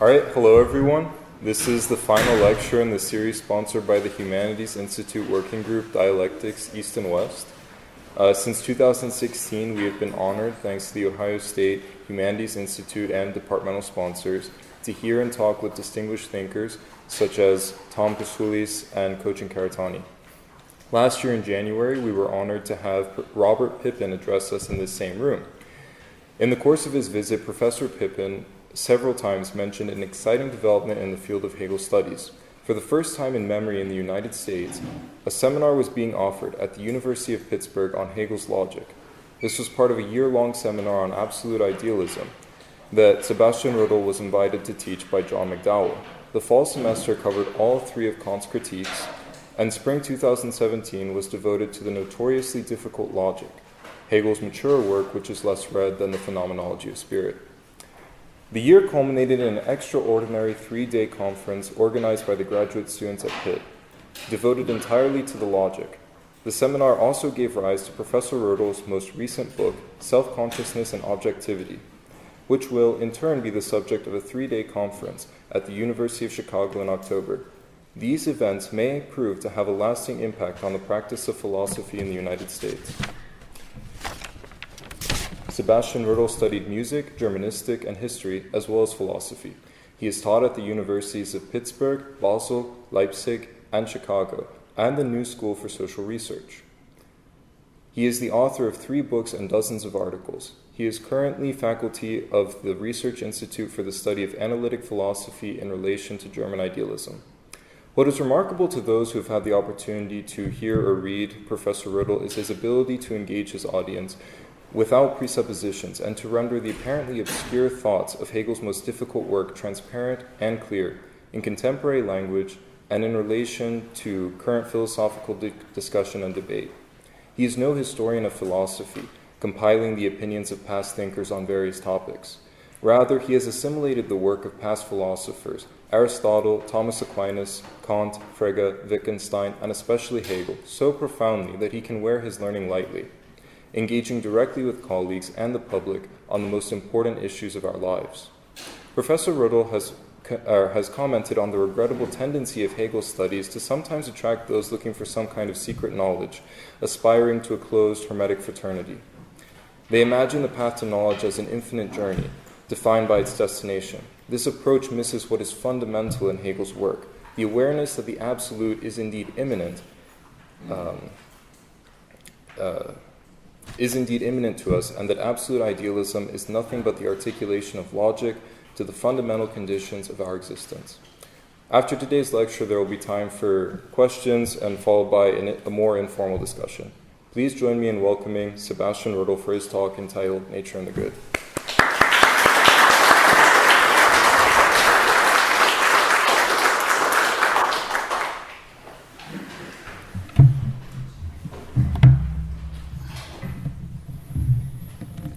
All right, hello everyone. This is the final lecture in the series sponsored by the Humanities Institute Working Group Dialectics East and West. Since 2016, we have been honored, thanks to the Ohio State Humanities Institute and departmental sponsors, to hear and talk with distinguished thinkers such as Tom Kasulis and Cochin Karatani. Last year in January, we were honored to have Robert Pippin address us in this same room. In the course of his visit, Professor Pippin several times mentioned an exciting development in the field of Hegel studies. For the first time in memory in the United States, a seminar was being offered at the University of Pittsburgh on Hegel's logic. This was part of a year-long seminar on absolute idealism that Sebastian Rödl was invited to teach by John McDowell. The fall semester covered all three of Kant's critiques, and spring 2017 was devoted to the notoriously difficult logic, Hegel's mature work, which is less read than the Phenomenology of Spirit. The year culminated in an extraordinary 3-day conference organized by the graduate students at Pitt, devoted entirely to the logic. The seminar also gave rise to Professor Rödl's most recent book, Self-Consciousness and Objectivity, which will in turn be the subject of a 3-day conference at the University of Chicago in October. These events may prove to have a lasting impact on the practice of philosophy in the United States. Sebastian Rödl studied music, Germanistic, and history, as well as philosophy. He has taught at the universities of Pittsburgh, Basel, Leipzig, and Chicago, and the New School for Social Research. He is the author of 3 books and dozens of articles. He is currently faculty of the Research Institute for the Study of Analytic Philosophy in relation to German idealism. What is remarkable to those who have had the opportunity to hear or read Professor Rödl is his ability to engage his audience without presuppositions, and to render the apparently obscure thoughts of Hegel's most difficult work transparent and clear in contemporary language and in relation to current philosophical discussion and debate. He is no historian of philosophy, compiling the opinions of past thinkers on various topics. Rather, he has assimilated the work of past philosophers, Aristotle, Thomas Aquinas, Kant, Frege, Wittgenstein, and especially Hegel, so profoundly that he can wear his learning lightly, engaging directly with colleagues and the public on the most important issues of our lives. Professor Rödl has commented on the regrettable tendency of Hegel's studies to sometimes attract those looking for some kind of secret knowledge, aspiring to a closed, hermetic fraternity. They imagine the path to knowledge as an infinite journey, defined by its destination. This approach misses what is fundamental in Hegel's work, the awareness that the absolute is indeed immanent to us, and that absolute idealism is nothing but the articulation of logic to the fundamental conditions of our existence. After today's lecture, there will be time for questions and followed by a more informal discussion. Please join me in welcoming Sebastian Rödl for his talk entitled Nature and the Good.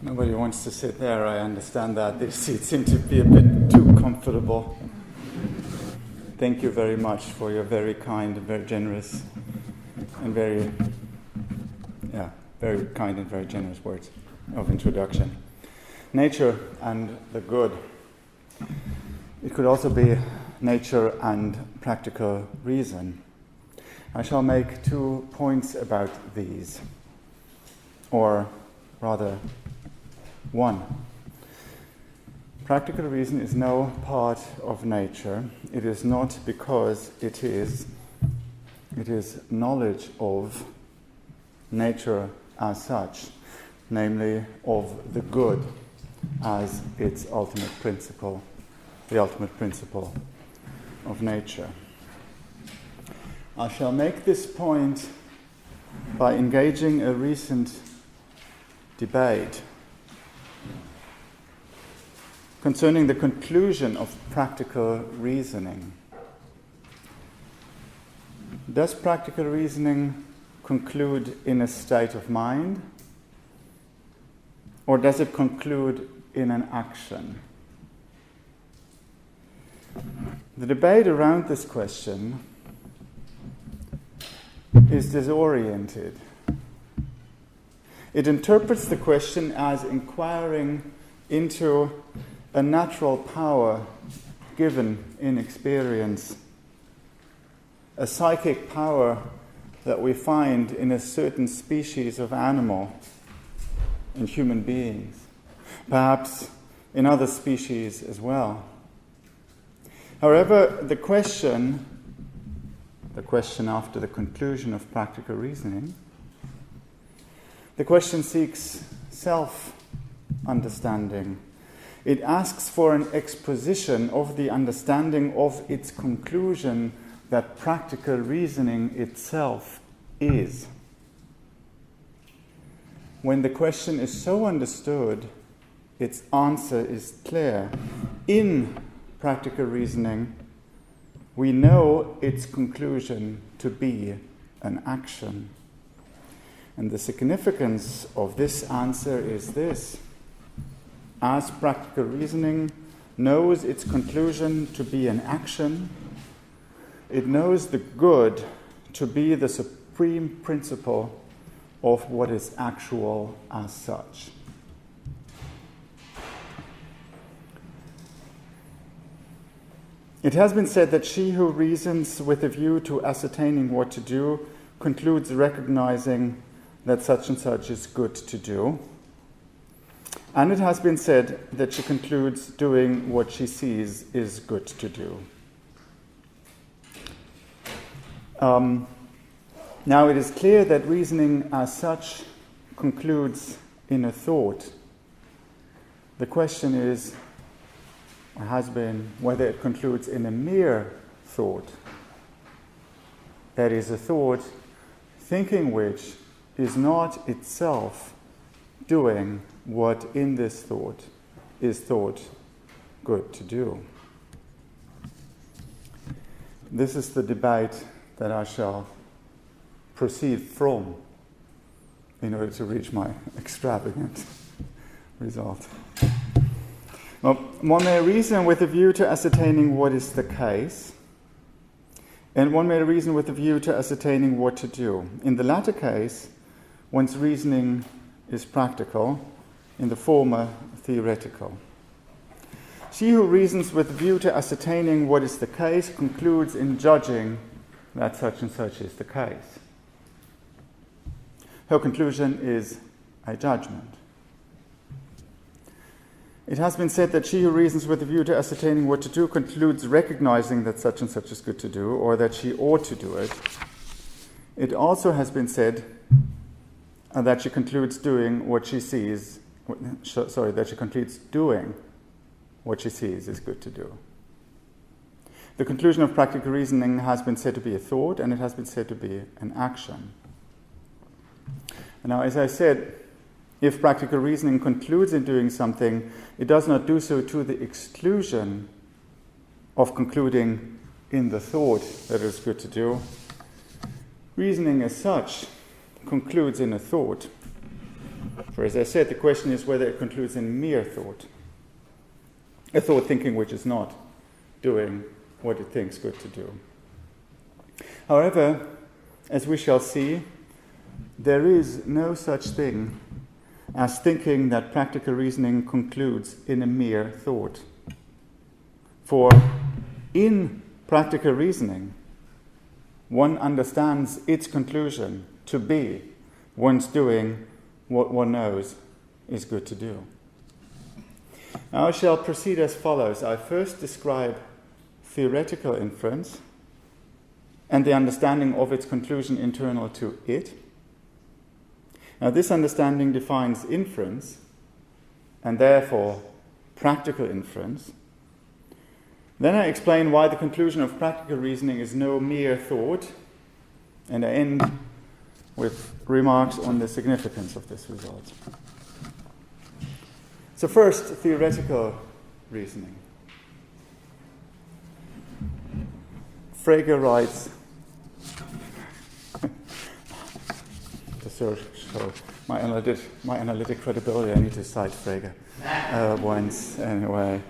Nobody wants to sit there, I understand that. These seats seem to be a bit too comfortable. Thank you very much for your very kind and very generous and very kind and very generous words of introduction. Nature and the good. It could also be nature and practical reason. I shall make 2 points about these, or rather 1. Practical reason is no part of nature. It is not because it is knowledge of nature as such, namely of the good as its ultimate principle, the ultimate principle of nature. I shall make this point by engaging a recent debate concerning the conclusion of practical reasoning. Does practical reasoning conclude in a state of mind, or does it conclude in an action? The debate around this question is disoriented. It interprets the question as inquiring into a natural power given in experience, a psychic power that we find in a certain species of animal, in human beings, perhaps in other species as well. However, the question after the conclusion of practical reasoning, the question seeks self-understanding. It asks for an exposition of the understanding of its conclusion that practical reasoning itself is. When the question is so understood, its answer is clear. In practical reasoning, we know its conclusion to be an action. And the significance of this answer is this. As practical reasoning knows its conclusion to be an action, it knows the good to be the supreme principle of what is actual as such. It has been said that she who reasons with a view to ascertaining what to do concludes recognizing that such and such is good to do. And it has been said that she concludes doing what she sees is good to do. Now it is clear that reasoning as such concludes in a thought. The question is, or has been, whether it concludes in a mere thought. That is, a thought, thinking which is not itself doing what in this thought is thought good to do. This is the debate that I shall proceed from in order to reach my extravagant result. Well, one may reason with a view to ascertaining what is the case, and one may reason with a view to ascertaining what to do. In the latter case, one's reasoning is practical, in the former, theoretical. She who reasons with a view to ascertaining what is the case concludes in judging that such and such is the case. Her conclusion is a judgment. It has been said that she who reasons with a view to ascertaining what to do concludes recognizing that such and such is good to do, or that she ought to do it. It also has been said that she concludes doing what she sees, that she concludes doing what she sees is good to do. The conclusion of practical reasoning has been said to be a thought, and it has been said to be an action. Now, as I said, if practical reasoning concludes in doing something, it does not do so to the exclusion of concluding in the thought that it is good to do. Reasoning as such concludes in a thought. For as I said, the question is whether it concludes in mere thought. A thought thinking which is not doing what it thinks good to do. However, as we shall see, there is no such thing as thinking that practical reasoning concludes in a mere thought. For in practical reasoning, one understands its conclusion to be one's doing what one knows is good to do. Now I shall proceed as follows. I first describe theoretical inference and the understanding of its conclusion internal to it. Now this understanding defines inference, and therefore practical inference. Then I explain why the conclusion of practical reasoning is no mere thought, and I end with remarks on the significance of this result. So first, theoretical reasoning. Frege writes, to show my analytic credibility, I need to cite Frege once anyway.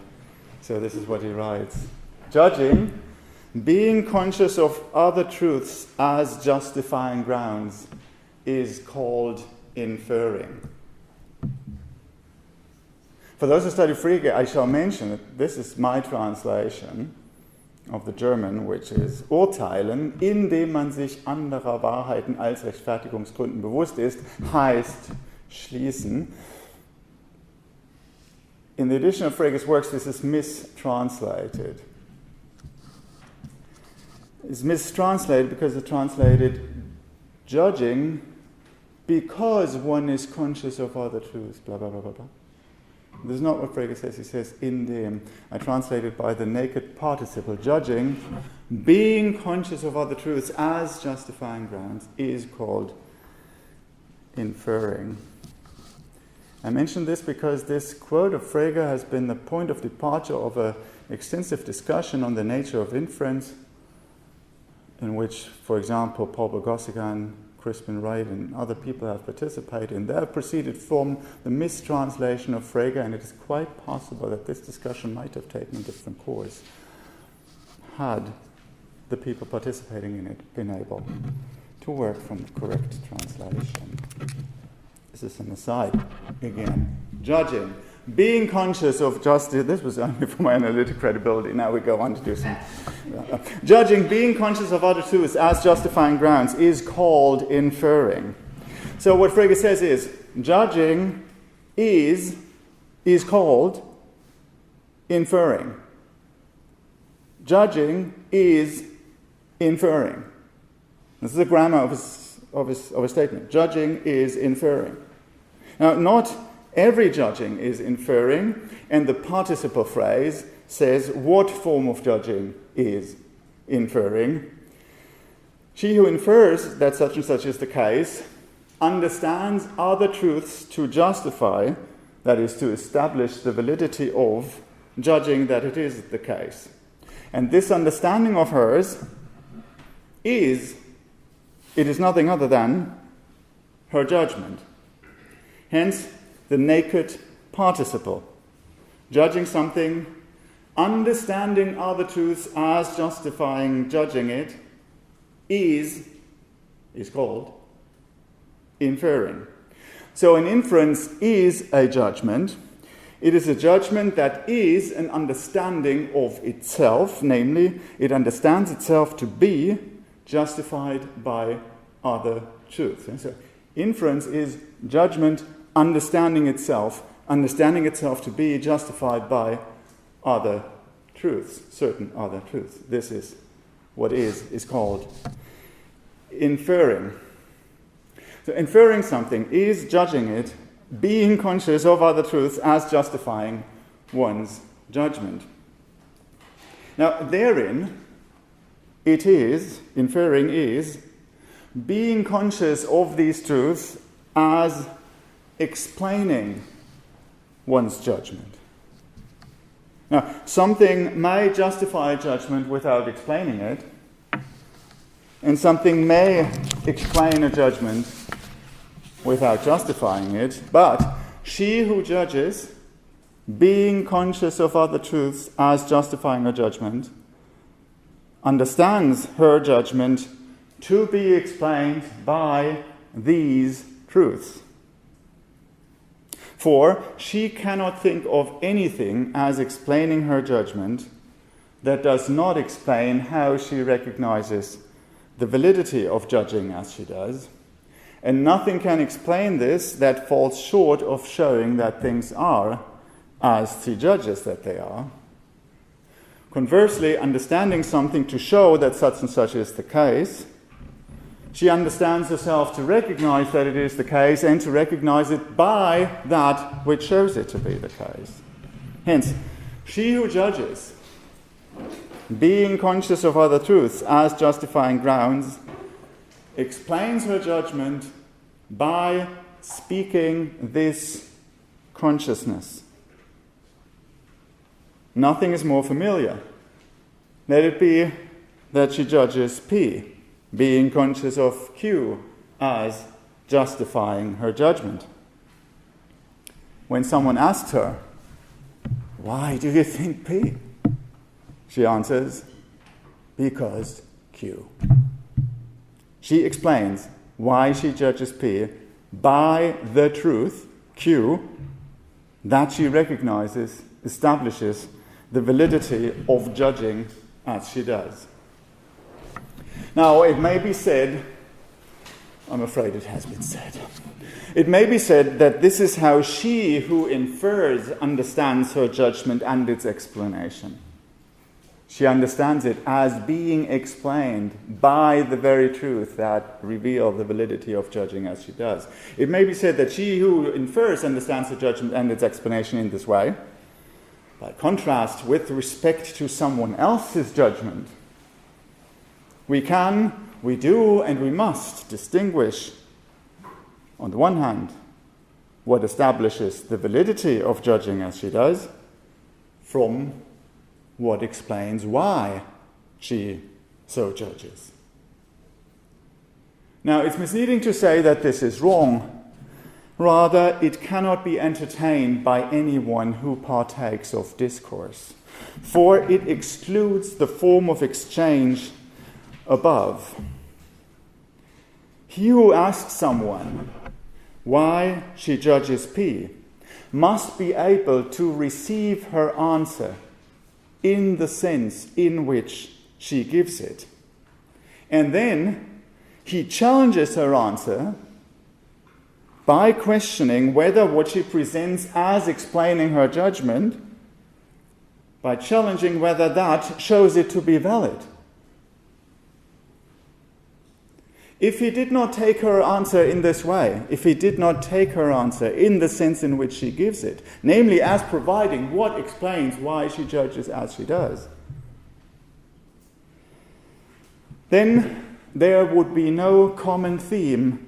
So this is what he writes. Judging, being conscious of other truths as justifying grounds, is called inferring. For those who study Frege, I shall mention that this is my translation of the German, which is urteilen, indem man sich anderer Wahrheiten als Rechtfertigungsgründen bewusst ist, heißt schließen. In the edition of Frege's works, this is mistranslated. It's mistranslated because it's translated judging because one is conscious of other truths, blah, blah, blah, blah, blah. This is not what Frege says. He says, indem. I translate it by the naked participle. Judging, being conscious of other truths as justifying grounds, is called inferring. I mention this because this quote of Frege has been the point of departure of an extensive discussion on the nature of inference, in which, for example, Paul Bogosigan, Crispin Wright, and other people have participated in. They have proceeded from the mistranslation of Frege, and it is quite possible that this discussion might have taken a different course had the people participating in it been able to work from the correct translation. This is an aside again. Judging. Being conscious of justice. This was only for my analytic credibility. Now we go on to do some. Judging, being conscious of other truths as justifying grounds is called inferring. So what Frege says is, judging is called inferring. Judging is inferring. This is the grammar of his statement. Judging is inferring. Now, not every judging is inferring, and the participle phrase says what form of judging is inferring. She who infers that such and such is the case understands other truths to justify, that is, to establish the validity of judging that it is the case. And this understanding of hers is nothing other than her judgment. Hence, the naked participle. Judging something, understanding other truths as justifying judging it, is called inferring. So an inference is a judgment. It is a judgment that is an understanding of itself, namely, it understands itself to be justified by other truths. And so inference is judgment understanding itself to be justified by other truths, certain other truths. This is what is called inferring. So inferring something is judging it, being conscious of other truths as justifying one's judgment. Now, therein, inferring is being conscious of these truths as explaining one's judgment. Now, something may justify judgment without explaining it, and something may explain a judgment without justifying it, but she who judges, being conscious of other truths as justifying her judgment, understands her judgment to be explained by these truths. For she cannot think of anything as explaining her judgment that does not explain how she recognizes the validity of judging as she does, and nothing can explain this that falls short of showing that things are as she judges that they are. Conversely, understanding something to show that such and such is the case, she understands herself to recognize that it is the case and to recognize it by that which shows it to be the case. Hence, she who judges, being conscious of other truths as justifying grounds, explains her judgment by speaking this consciousness. Nothing is more familiar. Let it be that she judges P, being conscious of Q as justifying her judgment. When someone asks her, "Why do you think P?" she answers, "Because Q." She explains why she judges P by the truth, Q, that she recognizes, establishes the validity of judging as she does. Now, it may be said, I'm afraid it has been said, it may be said that this is how she who infers understands her judgment and its explanation. She understands it as being explained by the very truth that reveals the validity of judging as she does. It may be said that she who infers understands her judgment and its explanation in this way. By contrast, with respect to someone else's judgment, we can, we do, and we must distinguish, on the one hand, what establishes the validity of judging as she does from what explains why she so judges. Now, it's misleading to say that this is wrong. Rather, it cannot be entertained by anyone who partakes of discourse, for it excludes the form of exchange above. He who asks someone why she judges P must be able to receive her answer in the sense in which she gives it. And then he challenges her answer by questioning whether what she presents as explaining her judgment, by challenging whether that shows it to be valid. If he did not take her answer in this way, if he did not take her answer in the sense in which she gives it, namely as providing what explains why she judges as she does, then there would be no common theme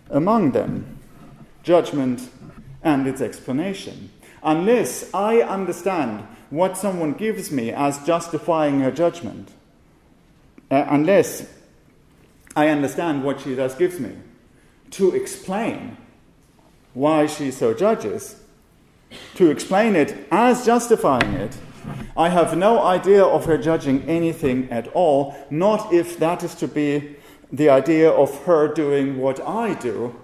among them, judgment and its explanation, unless I understand what someone gives me as justifying her judgment, unless I understand what she thus gives me to explain why she so judges, to explain it as justifying it. I have no idea of her judging anything at all, not if that is to be the idea of her doing what I do,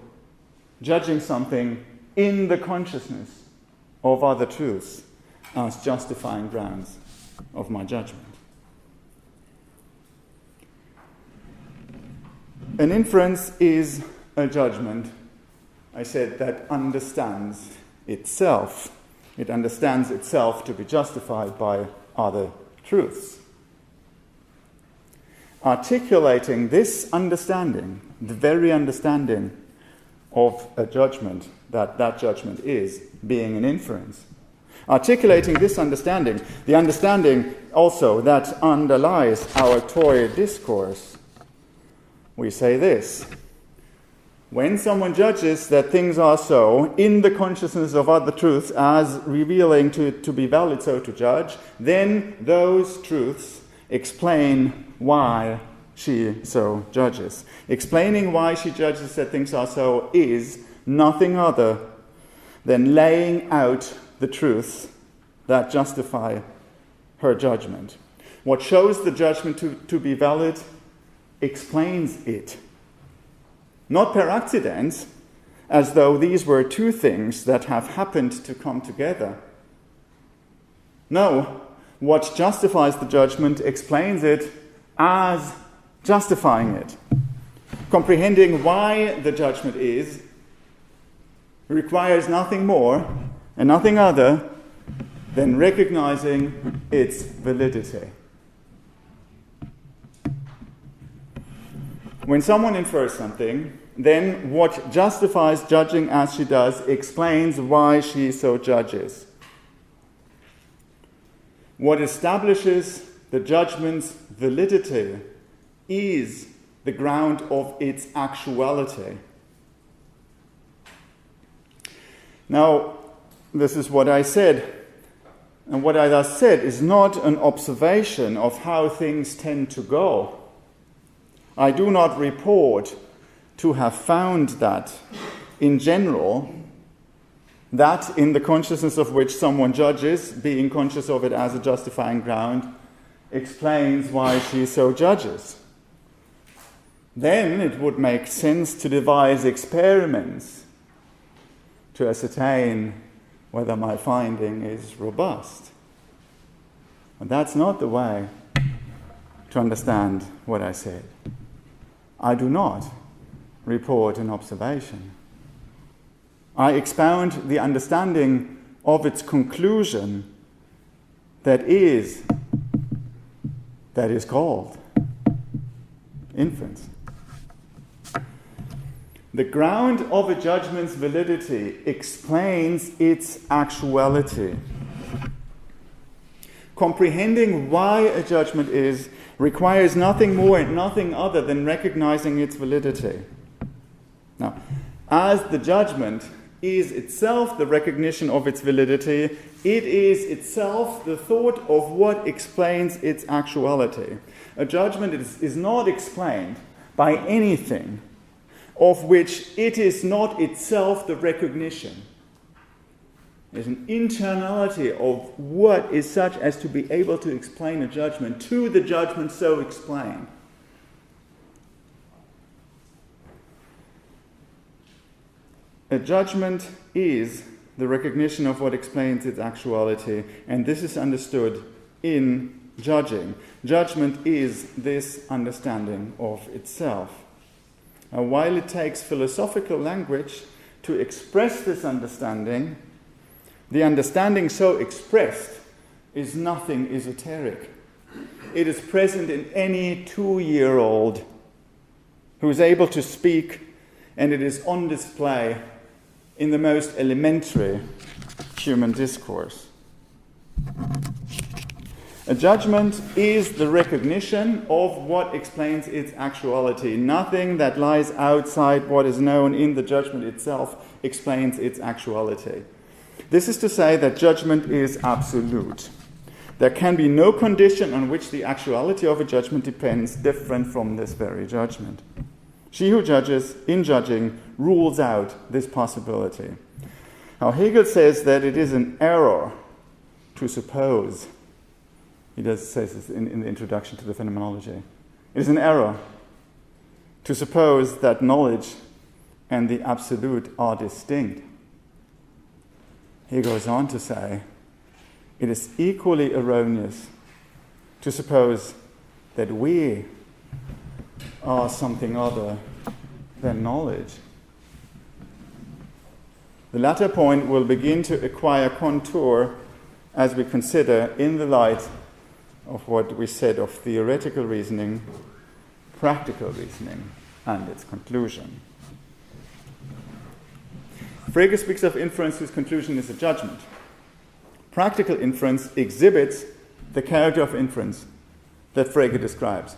judging something in the consciousness of other truths as justifying grounds of my judgment. An inference is a judgment, I said, that understands itself. It understands itself to be justified by other truths. Articulating this understanding, the very understanding of a judgment, that judgment is being an inference. Articulating this understanding, the understanding also that underlies our Torah discourse, we say this: when someone judges that things are so in the consciousness of other truths as revealing to be valid so to judge, then those truths explain why she so judges. Explaining why she judges that things are so is nothing other than laying out the truths that justify her judgment. What shows the judgment to be valid explains it. Not per accident, as though these were two things that have happened to come together. No, what justifies the judgment explains it as justifying it. Comprehending why the judgment is requires nothing more and nothing other than recognizing its validity. When someone infers something, then what justifies judging as she does explains why she so judges. What establishes the judgment's validity is the ground of its actuality. Now, this is what I said. And what I thus said is not an observation of how things tend to go. I do not report to have found that, in general, that in the consciousness of which someone judges, being conscious of it as a justifying ground, explains why she so judges. Then it would make sense to devise experiments to ascertain whether my finding is robust. And that's not the way to understand what I said. I do not report an observation. I expound the understanding of its conclusion that is called inference. The ground of a judgment's validity explains its actuality. Comprehending why a judgment is requires nothing more and nothing other than recognizing its validity. Now, as the judgment is itself the recognition of its validity, it is itself the thought of what explains its actuality. A judgment is not explained by anything of which it is not itself the recognition. There's an internality of what is such as to be able to explain a judgment to the judgment so explained. A judgment is the recognition of what explains its actuality, and this is understood in judging. Judgment is this understanding of itself. Now, while it takes philosophical language to express this understanding, the understanding so expressed is nothing esoteric. It is present in any 2-year-old who is able to speak, and it is on display in the most elementary human discourse. A judgment is the recognition of what explains its actuality. Nothing that lies outside what is known in the judgment itself explains its actuality. This is to say that judgment is absolute. There can be no condition on which the actuality of a judgment depends different from this very judgment. She who judges, in judging, rules out this possibility. Now, Hegel says that it is an error to suppose, he does say this in the introduction to the Phenomenology, it is an error to suppose that knowledge and the absolute are distinct. He goes on to say, it is equally erroneous to suppose that we are something other than knowledge. The latter point will begin to acquire contour as we consider, in the light of what we said of theoretical reasoning, practical reasoning, and its conclusion. Frege speaks of inference whose conclusion is a judgment. Practical inference exhibits the character of inference that Frege describes.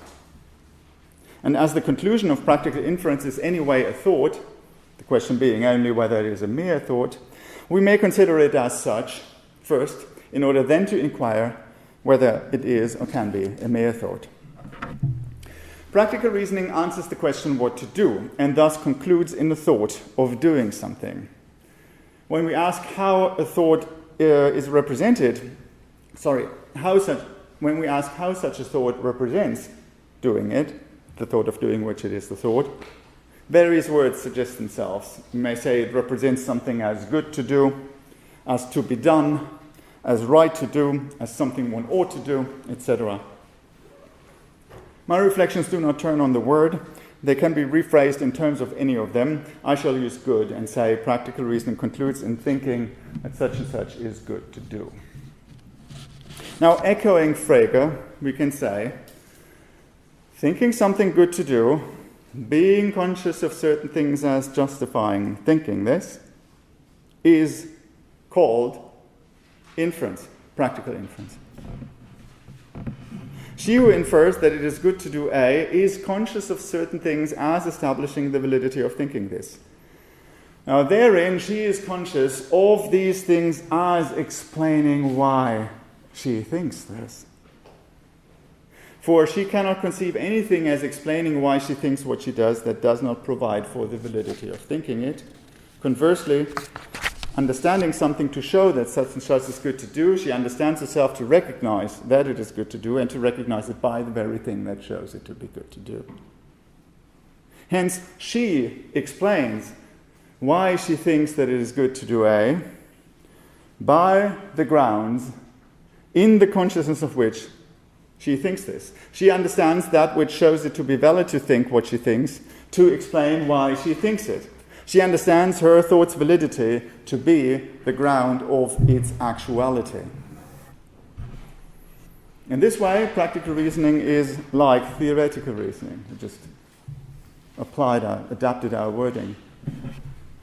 And as the conclusion of practical inference is anyway a thought, the question being only whether it is a mere thought, we may consider it as such first, in order then to inquire whether it is or can be a mere thought. Practical reasoning answers the question what to do, and thus concludes in the thought of doing something. When we ask how a thought is represented, when we ask how such a thought represents doing it, the thought of doing which it is the thought, various words suggest themselves. We may say it represents something as good to do, as to be done, as right to do, as something one ought to do, etc. My reflections do not turn on the word. They can be rephrased in terms of any of them. I shall use good and say practical reasoning concludes in thinking that such and such is good to do. Now, echoing Frege, we can say, thinking something good to do, being conscious of certain things as justifying thinking this, is called inference, practical inference. She who infers that it is good to do A is conscious of certain things as establishing the validity of thinking this. Now therein she is conscious of these things as explaining why she thinks this. For she cannot conceive anything as explaining why she thinks what she does that does not provide for the validity of thinking it. Conversely, understanding something to show that such and such is good to do, she understands herself to recognize that it is good to do and to recognize it by the very thing that shows it to be good to do. Hence, she explains why she thinks that it is good to do A, by the grounds in the consciousness of which she thinks this. She understands that which shows it to be valid to think what she thinks, to explain why she thinks it. She understands her thought's validity to be the ground of its actuality. In this way, practical reasoning is like theoretical reasoning. We just adapted our wording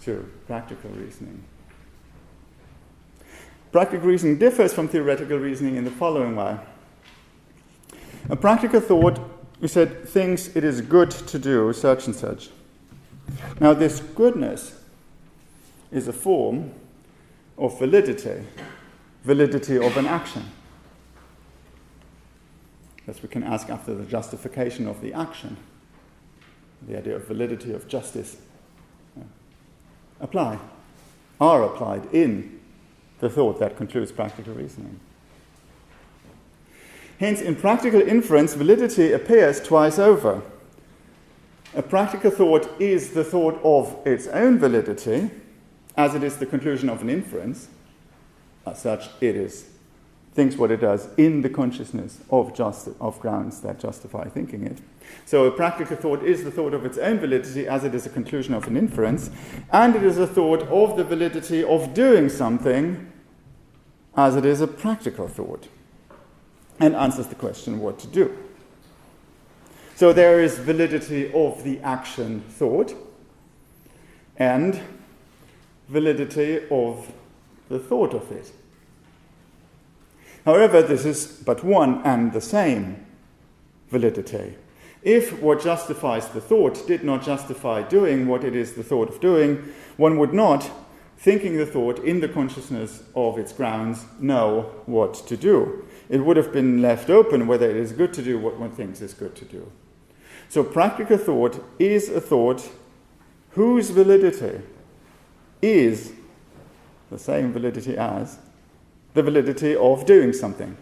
to practical reasoning. Practical reasoning differs from theoretical reasoning in the following way. A practical thought, we said, thinks it is good to do such and such. Now, this goodness is a form of validity of an action. As we can ask after the justification of the action, the idea of validity of justice are applied in the thought that concludes practical reasoning. Hence, in practical inference, validity appears twice over. A practical thought is the thought of its own validity, as it is the conclusion of an inference. As such, it thinks what it does in the consciousness of grounds that justify thinking it. So a practical thought is the thought of its own validity, as it is a conclusion of an inference, and it is a thought of the validity of doing something, as it is a practical thought, and answers the question what to do. So there is validity of the action thought and validity of the thought of it. However, this is but one and the same validity. If what justifies the thought did not justify doing what it is the thought of doing, one would not, thinking the thought in the consciousness of its grounds, know what to do. It would have been left open whether it is good to do what one thinks is good to do. So practical thought is a thought whose validity is the same validity as the validity of doing something.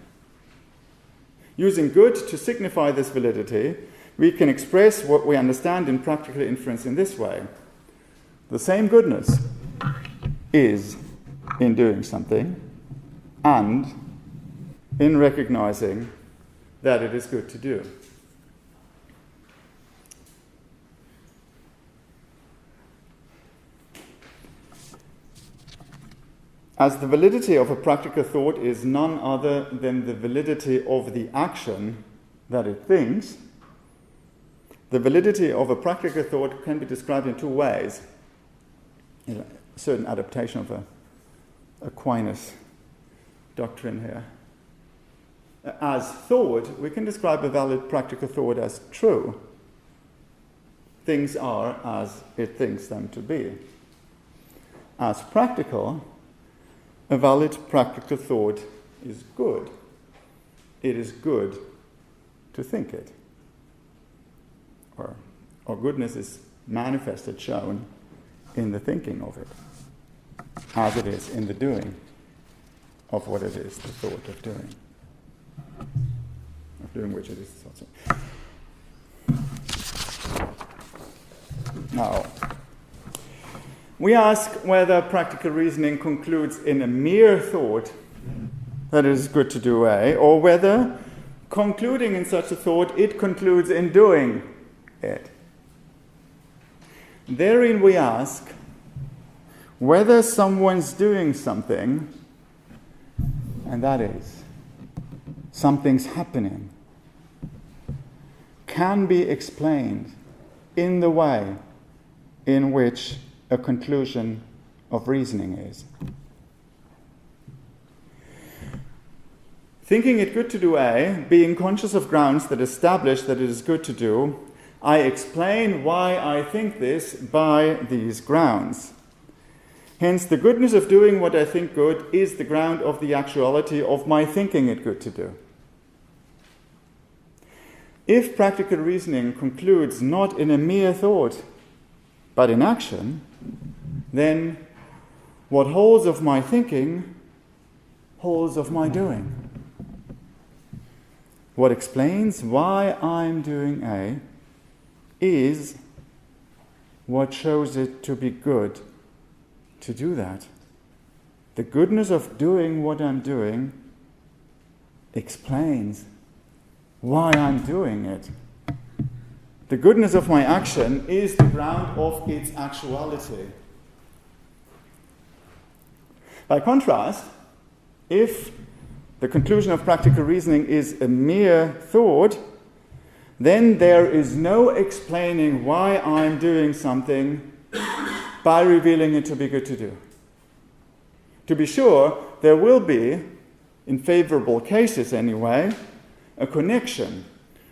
Using good to signify this validity, we can express what we understand in practical inference in this way. The same goodness is in doing something and in recognizing that it is good to do. As the validity of a practical thought is none other than the validity of the action that it thinks, the validity of a practical thought can be described in two ways. A certain adaptation of Aquinas doctrine here. As thought, we can describe a valid practical thought as true. Things are as it thinks them to be. As practical, a valid practical thought is good. It is good to think it. Or goodness is manifested, shown in the thinking of it, as it is in the doing of what it is the thought of doing. Of doing which it is also. Now, we ask whether practical reasoning concludes in a mere thought that it is good to do A, or whether, concluding in such a thought, it concludes in doing it. Therein we ask whether someone's doing something, and that is, something's happening, can be explained in the way in which a conclusion of reasoning is. Thinking it good to do A, being conscious of grounds that establish that it is good to do, I explain why I think this by these grounds. Hence, the goodness of doing what I think good is the ground of the actuality of my thinking it good to do. If practical reasoning concludes not in a mere thought, but in action, then what holds of my thinking holds of my doing. What explains why I'm doing A is what shows it to be good to do that. the goodness of doing what I'm doing explains why I'm doing it. The goodness of my action is the ground of its actuality. By contrast, if the conclusion of practical reasoning is a mere thought, then there is no explaining why I'm doing something by revealing it to be good to do. To be sure, there will be, in favorable cases anyway, a connection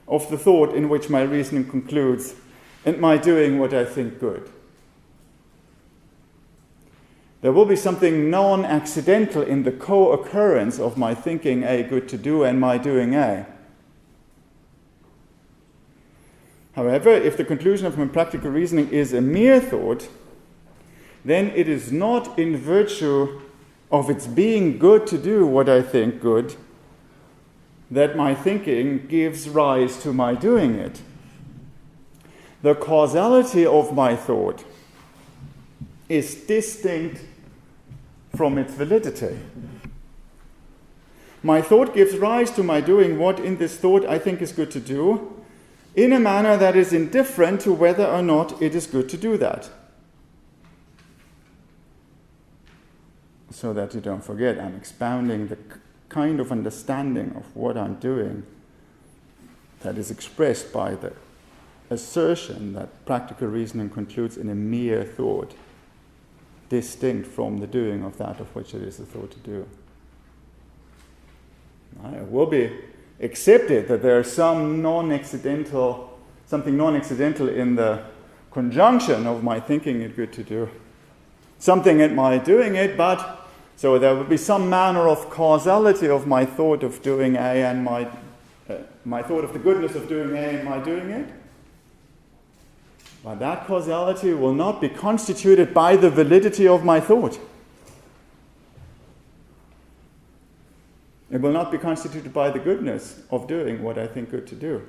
of the thought in which my reasoning concludes and my doing what I think good. There will be something non-accidental in the co-occurrence of my thinking A good to do and my doing A. However, if the conclusion of my practical reasoning is a mere thought, then it is not in virtue of its being good to do what I think good that my thinking gives rise to my doing it. The causality of my thought is distinct from its validity. My thought gives rise to my doing what in this thought I think is good to do, in a manner that is indifferent to whether or not it is good to do that. So that you don't forget, I'm expounding the kind of understanding of what I'm doing that is expressed by the assertion that practical reasoning concludes in a mere thought, distinct from the doing of that of which it is a thought to do. It will be accepted that there is something non-accidental in the conjunction of my thinking it good to do, something in my doing it, but so there will be some manner of causality of my thought of doing A and my thought of the goodness of doing A and my doing it. But that causality will not be constituted by the validity of my thought. It will not be constituted by the goodness of doing what I think good to do.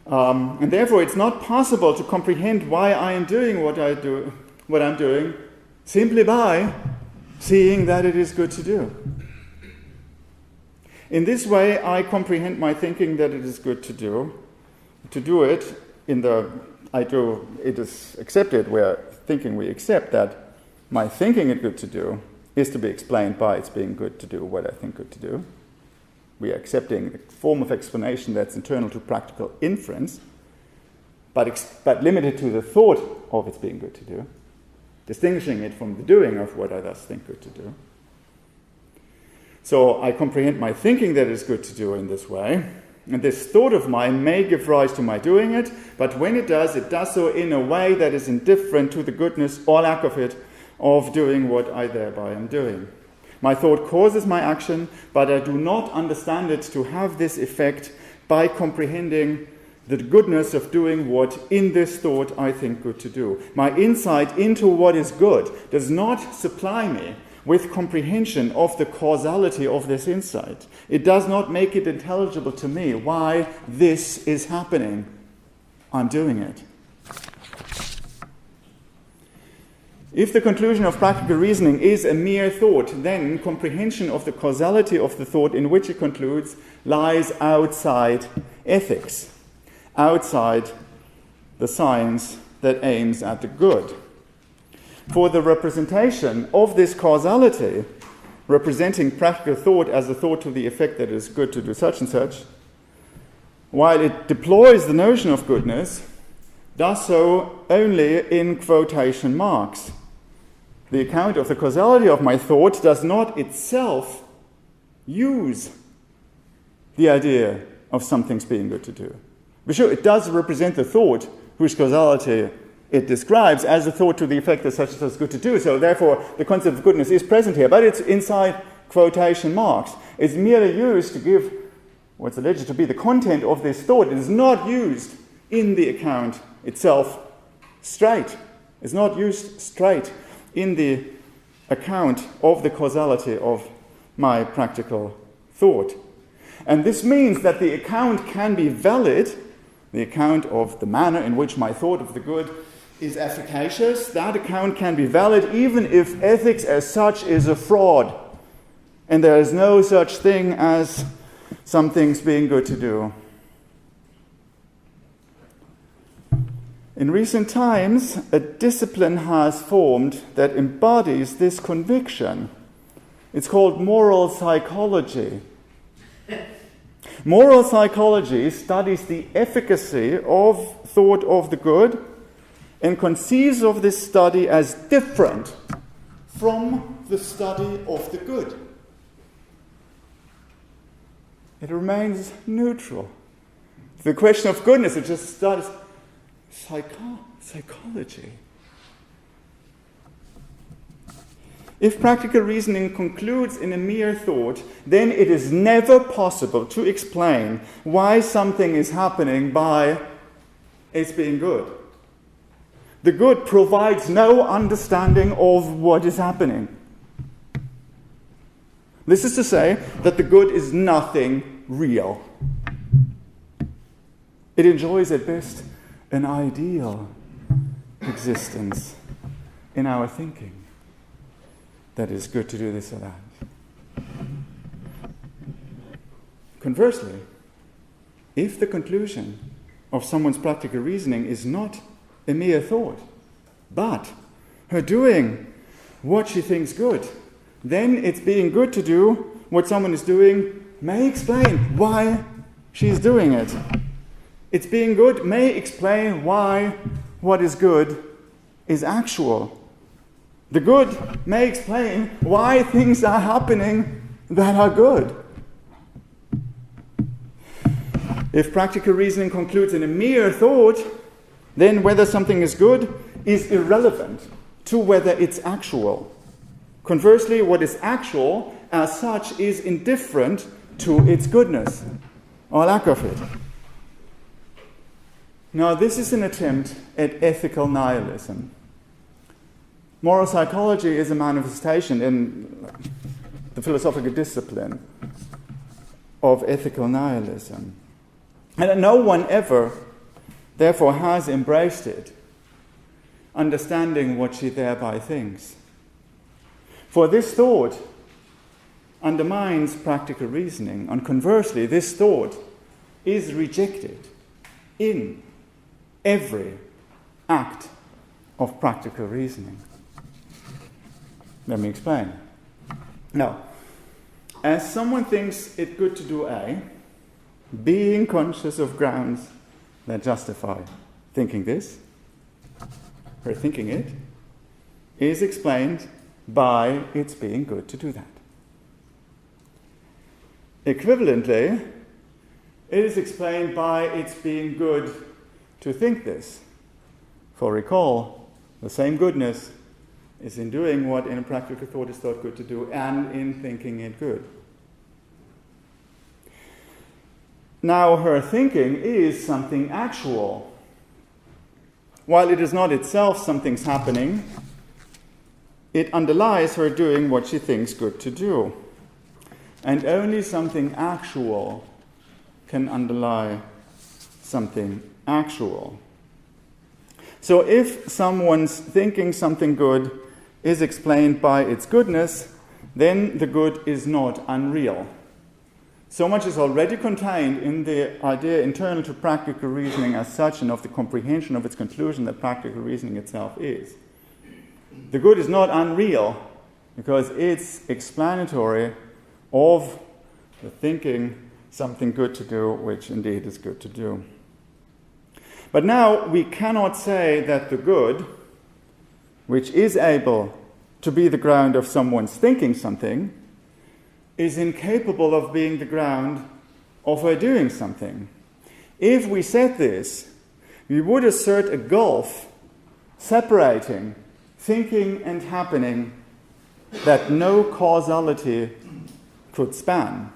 And therefore, it's not possible to comprehend why I am doing what I'm doing, simply by seeing that it is good to do. In this way, I comprehend my thinking that it is good to do. To do it it is accepted where thinking we accept that my thinking it good to do is to be explained by its being good to do what I think good to do. We are accepting the form of explanation that's internal to practical inference, but limited to the thought of its being good to do, distinguishing it from the doing of what I thus think good to do. So I comprehend my thinking that it is good to do in this way, and this thought of mine may give rise to my doing it, but when it does so in a way that is indifferent to the goodness or lack of it of doing what I thereby am doing. My thought causes my action, but I do not understand it to have this effect by comprehending the goodness of doing what in this thought I think good to do. My insight into what is good does not supply me with comprehension of the causality of this insight. It does not make it intelligible to me why this is happening. I'm doing it. If the conclusion of practical reasoning is a mere thought, then comprehension of the causality of the thought in which it concludes lies outside ethics, outside the science that aims at the good. For the representation of this causality, representing practical thought as a thought to the effect that it is good to do such and such, while it deploys the notion of goodness, does so only in quotation marks. The account of the causality of my thought does not itself use the idea of something's being good to do. Be sure it does represent the thought whose causality it describes as a thought to the effect that such and such is good to do. So therefore, the concept of goodness is present here, but it's inside quotation marks. It's merely used to give what's alleged to be the content of this thought. It is not used in the account itself straight. It's not used straight in the account of the causality of my practical thought. And this means that the account can be valid, the account of the manner in which my thought of the good is efficacious, that account can be valid even if ethics as such is a fraud and there is no such thing as some things being good to do. In recent times, a discipline has formed that embodies this conviction. It's called moral psychology. Moral psychology studies the efficacy of thought of the good and conceives of this study as different from the study of the good. It remains neutral. The question of goodness, it just studies psychology. If practical reasoning concludes in a mere thought, then it is never possible to explain why something is happening by its being good. The good provides no understanding of what is happening. This is to say that the good is nothing real. It enjoys at best an ideal existence in our thinking. That is good to do this or that. Conversely, if the conclusion of someone's practical reasoning is not a mere thought, but her doing what she thinks good, then it's being good to do what someone is doing may explain why she's doing it. It's being good may explain why what is good is actual. The good may explain why things are happening that are good. If practical reasoning concludes in a mere thought, then whether something is good is irrelevant to whether it's actual. Conversely, what is actual as such is indifferent to its goodness or lack of it. Now, this is an attempt at ethical nihilism. Moral psychology is a manifestation in the philosophical discipline of ethical nihilism. And no one ever, therefore, has embraced it, understanding what she thereby thinks. For this thought undermines practical reasoning, and conversely, this thought is rejected in every act of practical reasoning. Let me explain. Now, as someone thinks it good to do A, being conscious of grounds that justify thinking this, her thinking it, is explained by its being good to do that. Equivalently, it is explained by its being good to think this. For recall, the same goodness is in doing what in a practical thought is thought good to do and in thinking it good. Now, her thinking is something actual. While it is not itself something's happening, it underlies her doing what she thinks good to do. And only something actual can underlie something actual. So if someone's thinking something good is explained by its goodness, then the good is not unreal. So much is already contained in the idea internal to practical reasoning as such, and of the comprehension of its conclusion that practical reasoning itself is. The good is not unreal because it's explanatory of the thinking something good to do, which indeed is good to do. But now we cannot say that the good, which is able to be the ground of someone's thinking something, is incapable of being the ground of her doing something. If we said this, we would assert a gulf separating thinking and happening that no causality could span.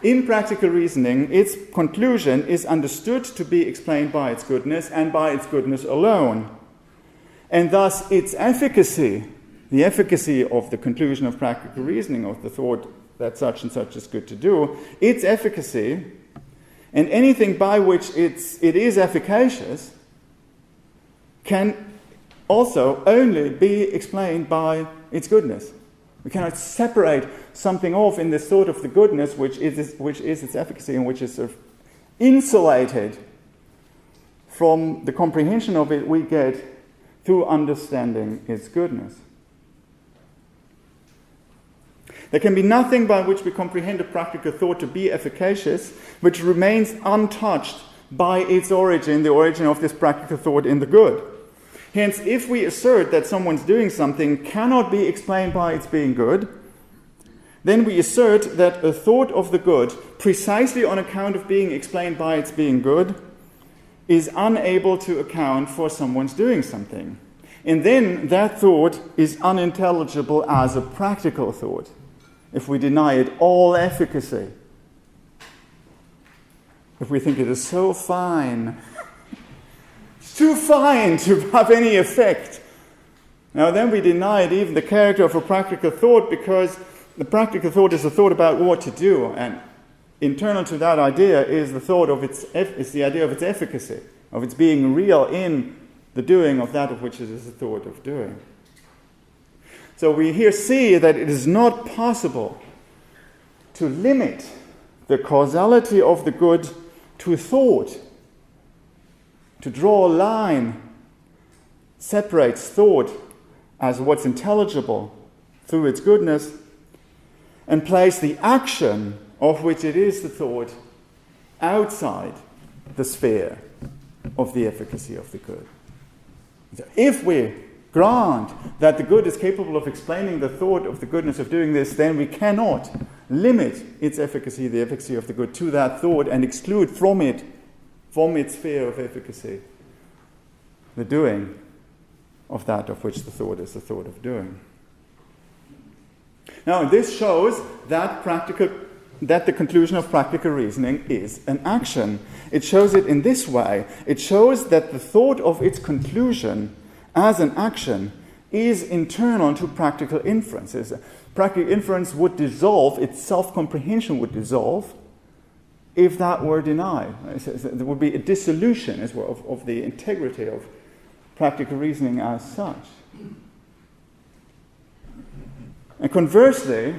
In practical reasoning, its conclusion is understood to be explained by its goodness and by its goodness alone. And thus its efficacy, the efficacy of the conclusion of practical reasoning, of the thought that such and such is good to do, its efficacy, and anything by which it is efficacious, can also only be explained by its goodness. We cannot separate something off in this thought of the goodness, which is its efficacy and which is sort of insulated from the comprehension of it we get through understanding its goodness. There can be nothing by which we comprehend a practical thought to be efficacious which remains untouched by its origin, the origin of this practical thought in the good. Hence, if we assert that someone's doing something cannot be explained by its being good, then we assert that a thought of the good, precisely on account of being explained by its being good, is unable to account for someone's doing something. And then that thought is unintelligible as a practical thought, if we deny it all efficacy. If we think it is so fine, too fine to have any effect. Now then we deny it even the character of a practical thought, because the practical thought is a thought about what to do, and internal to that idea is the thought of is the idea of its efficacy, of its being real in the doing of that of which it is a thought of doing. So we here see that it is not possible to limit the causality of the good to thought. To draw a line separates thought as what's intelligible through its goodness and place the action of which it is the thought outside the sphere of the efficacy of the good. So if we grant that the good is capable of explaining the thought of the goodness of doing this, then we cannot limit its efficacy, the efficacy of the good, to that thought and exclude from its sphere of efficacy the doing of that of which the thought is the thought of doing. Now, this shows that the conclusion of practical reasoning is an action. It shows it in this way. It shows that the thought of its conclusion as an action is internal to practical inferences. Practical inference would dissolve, its self-comprehension would dissolve, if that were denied. There would be a dissolution as well of the integrity of practical reasoning as such. And conversely,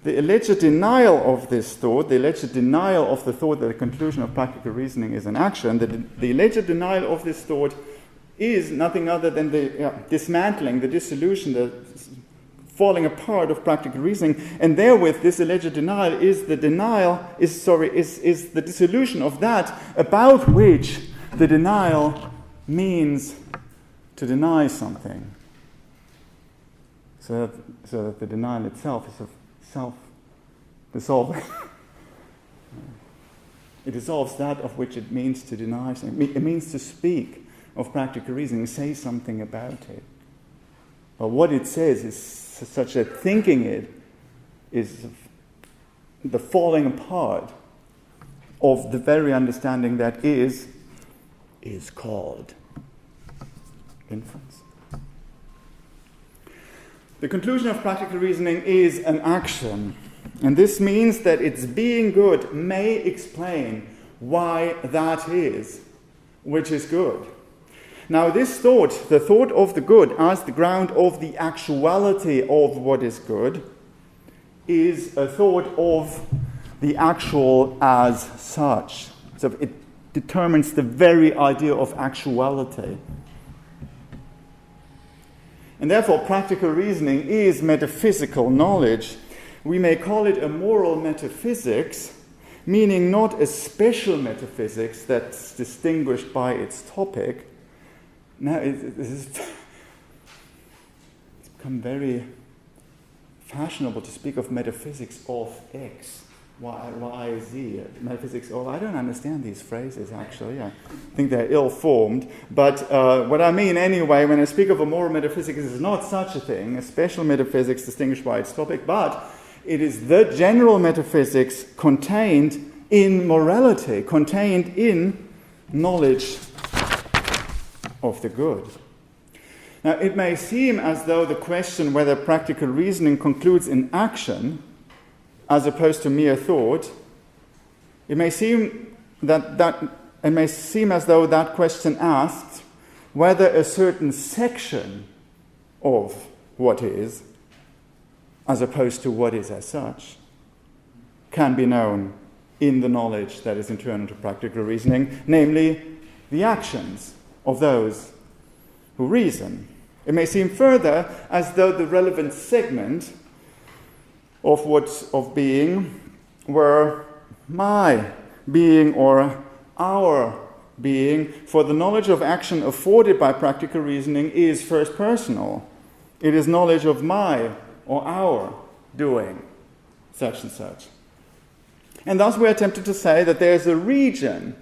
the alleged denial of this thought, the alleged denial of the thought that the conclusion of practical reasoning is an action, the alleged denial of this thought is nothing other than the dismantling, the dissolution, the falling apart of practical reasoning, and therewith this alleged denial is the dissolution of that about which the denial means to deny something. So that the denial itself is of self-dissolving. It dissolves that of which it means to deny something. It means to speak of practical reasoning, say something about it. But what it says is such that thinking it is the falling apart of the very understanding that is called inference. The conclusion of practical reasoning is an action, and this means that its being good may explain why that is which is good. Now this thought, the thought of the good as the ground of the actuality of what is good, is a thought of the actual as such. So it determines the very idea of actuality. And therefore practical reasoning is metaphysical knowledge. We may call it a moral metaphysics, meaning not a special metaphysics that's distinguished by its topic. Now, it's become very fashionable to speak of metaphysics of X, Y, Z, metaphysics of... I don't understand these phrases, actually. I think they're ill-formed. But what I mean, anyway, when I speak of a moral metaphysics, is not such a thing, a special metaphysics distinguished by its topic, but it is the general metaphysics contained in morality, contained in knowledge of the good. Now, it may seem as though the question whether practical reasoning concludes in action as opposed to mere thought, it may seem that it may seem as though that question asks whether a certain section of what is, as opposed to what is as such, can be known in the knowledge that is internal to practical reasoning, namely the actions of those who reason. It may seem further as though the relevant segment of being were my being or our being, for the knowledge of action afforded by practical reasoning is first personal. It is knowledge of my or our doing such and such. And thus we are tempted to say that there is a region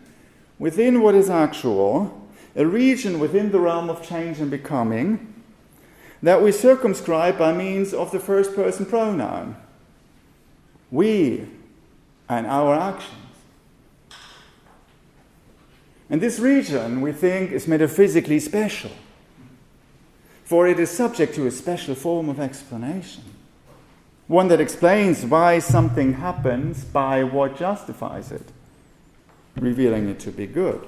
within what is actual, a region within the realm of change and becoming, that we circumscribe by means of the first person pronoun. We and our actions. And this region, we think, is metaphysically special, for it is subject to a special form of explanation, one that explains why something happens by what justifies it, revealing it to be good.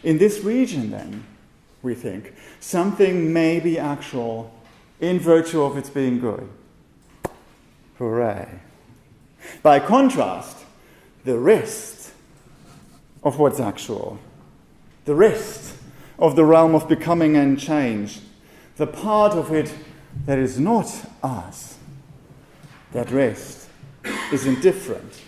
In this region, then, we think, something may be actual in virtue of its being good. Hooray. By contrast, the rest of what's actual, the rest of the realm of becoming and change, the part of it that is not us, that rest is indifferent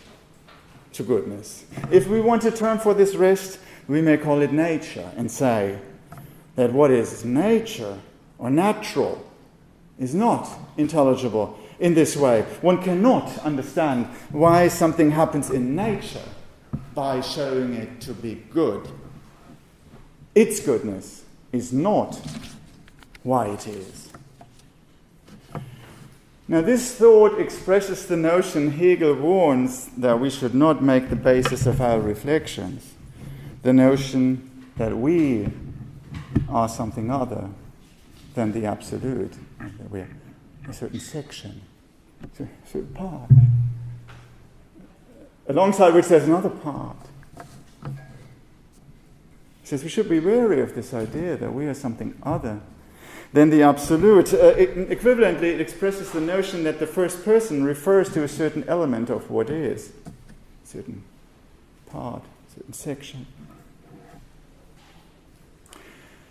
to goodness. If we want a term for this rest, we may call it nature and say that what is nature or natural is not intelligible in this way. One cannot understand why something happens in nature by showing it to be good. Its goodness is not why it is. Now, this thought expresses the notion Hegel warns that we should not make the basis of our reflections, the notion that we are something other than the absolute, that we're a certain section, a certain part, alongside which there's another part. He says we should be wary of this idea that we are something other than the absolute. Equivalently, it expresses the notion that the first person refers to a certain element of what is, a certain part, a certain section.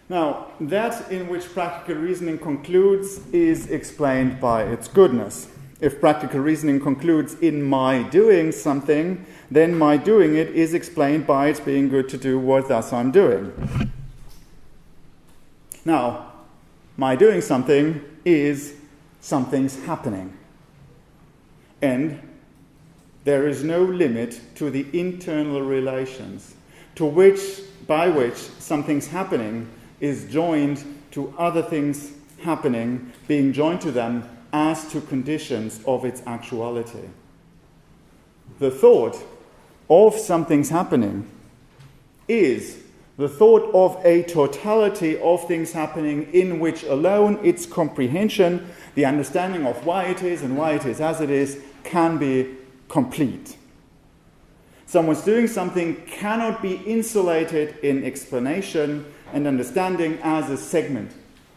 Now, that in which practical reasoning concludes is explained by its goodness. If practical reasoning concludes in my doing something, then my doing it is explained by its being good to do what thus I'm doing. Now, my doing something is something's happening. And there is no limit to the internal relations by which something's happening is joined to other things happening, being joined to them as to conditions of its actuality. The thought of something's happening is the thought of a totality of things happening in which alone its comprehension, the understanding of why it is and why it is as it is, can be complete. Someone's doing something cannot be insulated in explanation and understanding as a segment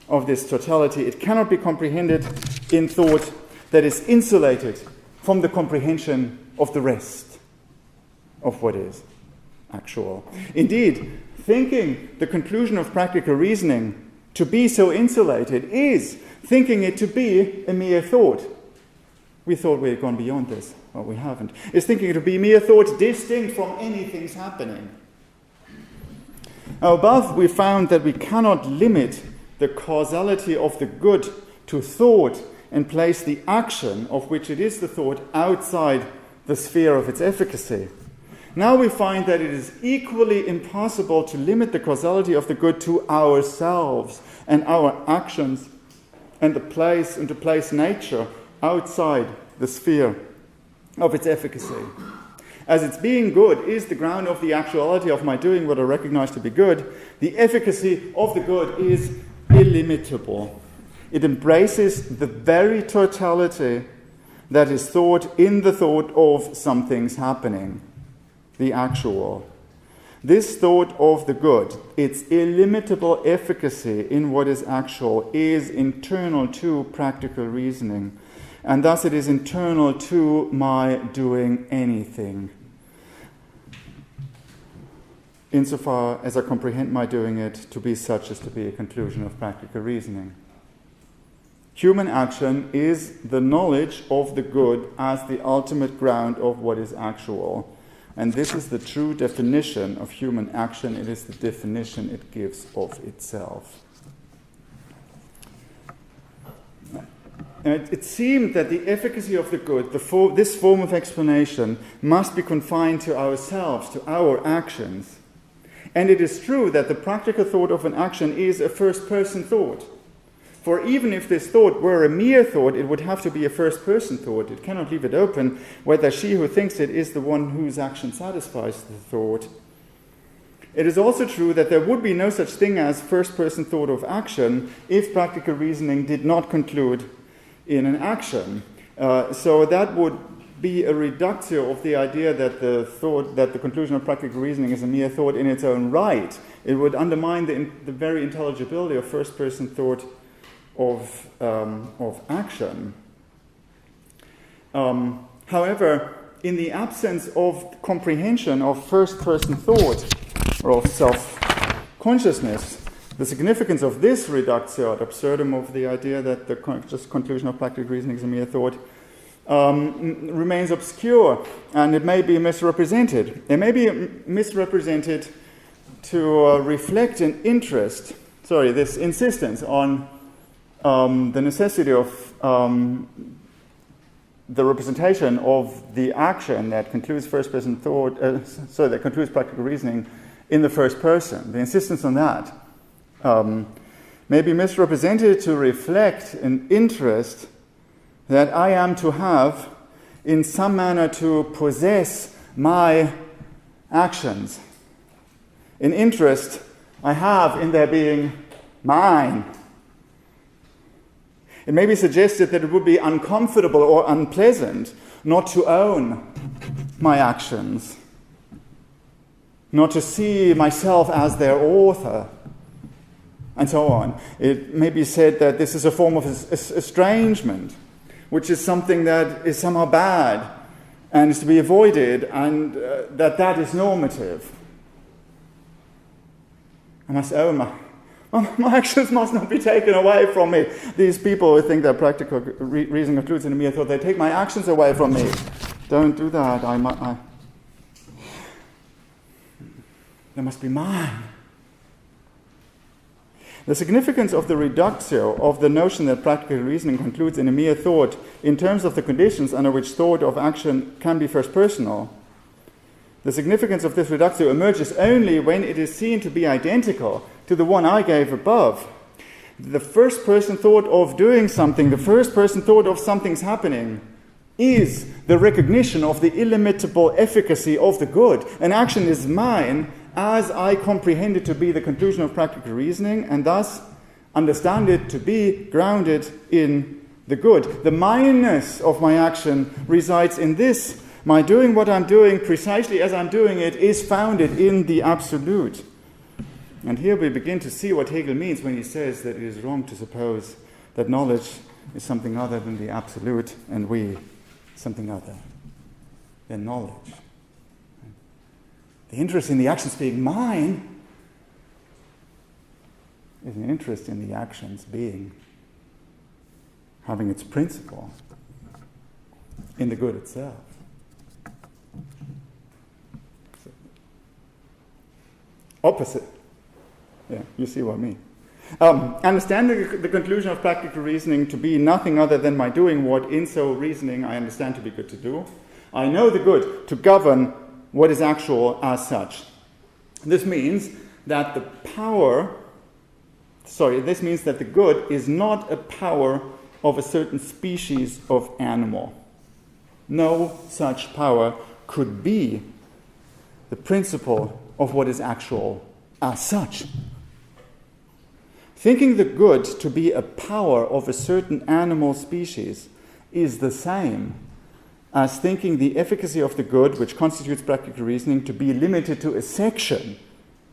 of this totality. It cannot be comprehended in thought that is insulated from the comprehension of the rest of what is actual. Indeed, thinking the conclusion of practical reasoning to be so insulated is thinking it to be a mere thought. We thought we had gone beyond this, but we haven't. It's thinking it to be mere thought distinct from anything's happening. Now, above, we found that we cannot limit the causality of the good to thought and place the action of which it is the thought outside the sphere of its efficacy. Now we find that it is equally impossible to limit the causality of the good to ourselves and our actions and to place nature outside the sphere of its efficacy. As its being good is the ground of the actuality of my doing what I recognize to be good, the efficacy of the good is illimitable. It embraces the very totality that is thought in the thought of something's happening. the actual. This thought of the good, its illimitable efficacy in what is actual, is internal to practical reasoning, and thus it is internal to my doing anything, insofar as I comprehend my doing it to be such as to be a conclusion of practical reasoning. Human action is the knowledge of the good as the ultimate ground of what is actual. And this is the true definition of human action. It is the definition it gives of itself. It seemed that the efficacy of the good, this form of explanation, must be confined to ourselves, to our actions. And it is true that the practical thought of an action is a first-person thought. For even if this thought were a mere thought, it would have to be a first-person thought. It cannot leave it open whether she who thinks it is the one whose action satisfies the thought. It is also true that there would be no such thing as first-person thought of action if practical reasoning did not conclude in an action. So that would be a reductio of the idea that the conclusion of practical reasoning is a mere thought in its own right. It would undermine the very intelligibility of first-person thought of action. However, in the absence of comprehension of first-person thought or of self-consciousness, the significance of this reductio ad absurdum of the idea that the just conclusion of practical reasoning is a mere thought remains obscure, and it may be misrepresented. It may be misrepresented to reflect an interest, this insistence on the necessity of the representation of the action that concludes first-person thought, that concludes practical reasoning in the first person. The insistence on that may be misrepresented to reflect an interest that I am to have in some manner to possess my actions. An interest I have in their being mine. It may be suggested that it would be uncomfortable or unpleasant not to own my actions, not to see myself as their author, and so on. It may be said that this is a form of estrangement, which is something that is somehow bad and is to be avoided, and that is normative. I must own my actions must not be taken away from me. These people who think that practical reason concludes in a mere thought, they take my actions away from me. Don't do that. They must be mine. The significance of the reductio of the notion that practical reasoning concludes in a mere thought in terms of the conditions under which thought of action can be first-personal. The significance of this reductio emerges only when it is seen to be identical to the one I gave above. The first-person thought of doing something, the first-person thought of something's happening, is the recognition of the illimitable efficacy of the good. An action is mine as I comprehend it to be the conclusion of practical reasoning, and thus understand it to be grounded in the good. The mineness of my action resides in this. My doing what I'm doing precisely as I'm doing it is founded in the absolute. And here we begin to see what Hegel means when he says that it is wrong to suppose that knowledge is something other than the absolute and we something other than knowledge. The interest in the actions being mine is an interest in the actions having its principle in the good itself. Opposite. Yeah, you see what I mean. Understanding the conclusion of practical reasoning to be nothing other than my doing what in so reasoning I understand to be good to do. I know the good to govern what is actual as such. This means that the good is not a power of a certain species of animal. No such power could be the principle of what is actual as such. Thinking the good to be a power of a certain animal species is the same as thinking the efficacy of the good, which constitutes practical reasoning, to be limited to a section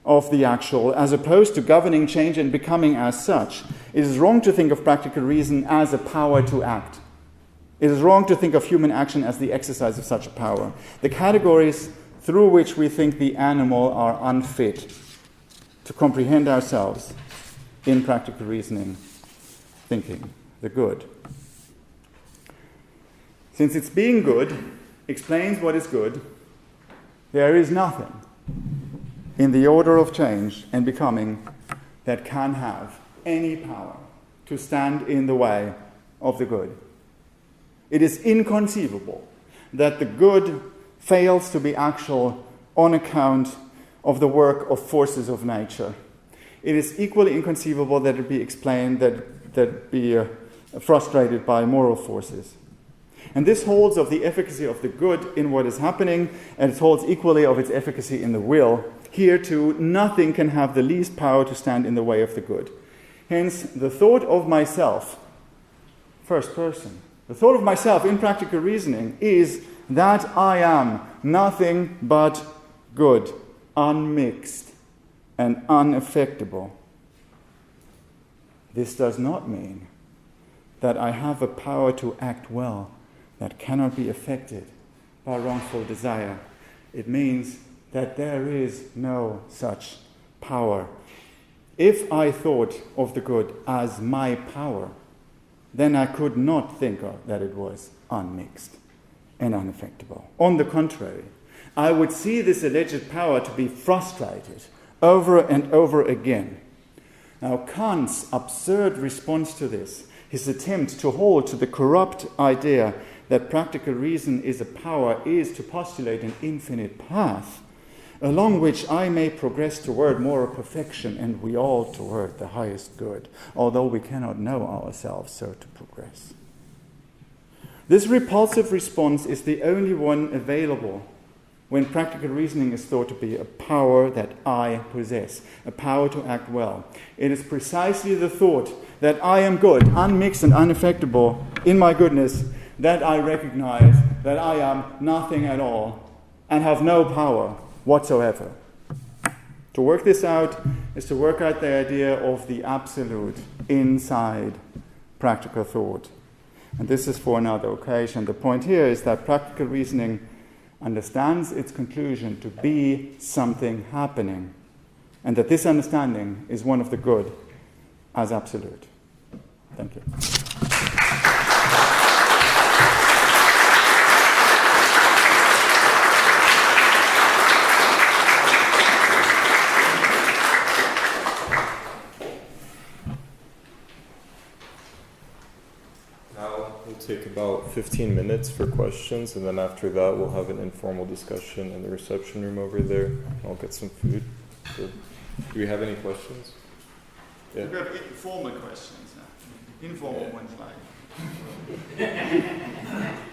of the actual, as opposed to governing change and becoming as such. It is wrong to think of practical reason as a power to act. It is wrong to think of human action as the exercise of such a power. The categories through which we think the animal are unfit to comprehend ourselves in practical reasoning thinking, the good. Since its being good explains what is good, there is nothing in the order of change and becoming that can have any power to stand in the way of the good. It is inconceivable that the good fails to be actual on account of the work of forces of nature. It is equally inconceivable that it be explained, that be frustrated by moral forces. And this holds of the efficacy of the good in what is happening, and it holds equally of its efficacy in the will. Here too, nothing can have the least power to stand in the way of the good. Hence, the thought of myself, first person, the thought of myself in practical reasoning is that I am nothing but good, unmixed and unaffectable. This does not mean that I have a power to act well that cannot be affected by wrongful desire. It means that there is no such power. If I thought of the good as my power, then I could not think that it was unmixed and unaffectable. On the contrary, I would see this alleged power to be frustrated over and over again. Now, Kant's absurd response to this, his attempt to hold to the corrupt idea that practical reason is a power, is to postulate an infinite path along which I may progress toward moral perfection and we all toward the highest good, although we cannot know ourselves so to progress. This repulsive response is the only one available when practical reasoning is thought to be a power that I possess, a power to act well. It is precisely the thought that I am good, unmixed and unaffectable in my goodness, that I recognize that I am nothing at all and have no power whatsoever. To work this out is to work out the idea of the absolute inside practical thought. And this is for another occasion. The point here is that practical reasoning understands its conclusion to be something happening, and that this understanding is one of the good as absolute. Thank you. Take about 15 minutes for questions, and then after that we'll have an informal discussion in the reception room over there. I'll get some food. So, do we have any questions? Yeah. We have informal questions now. Informal ones like.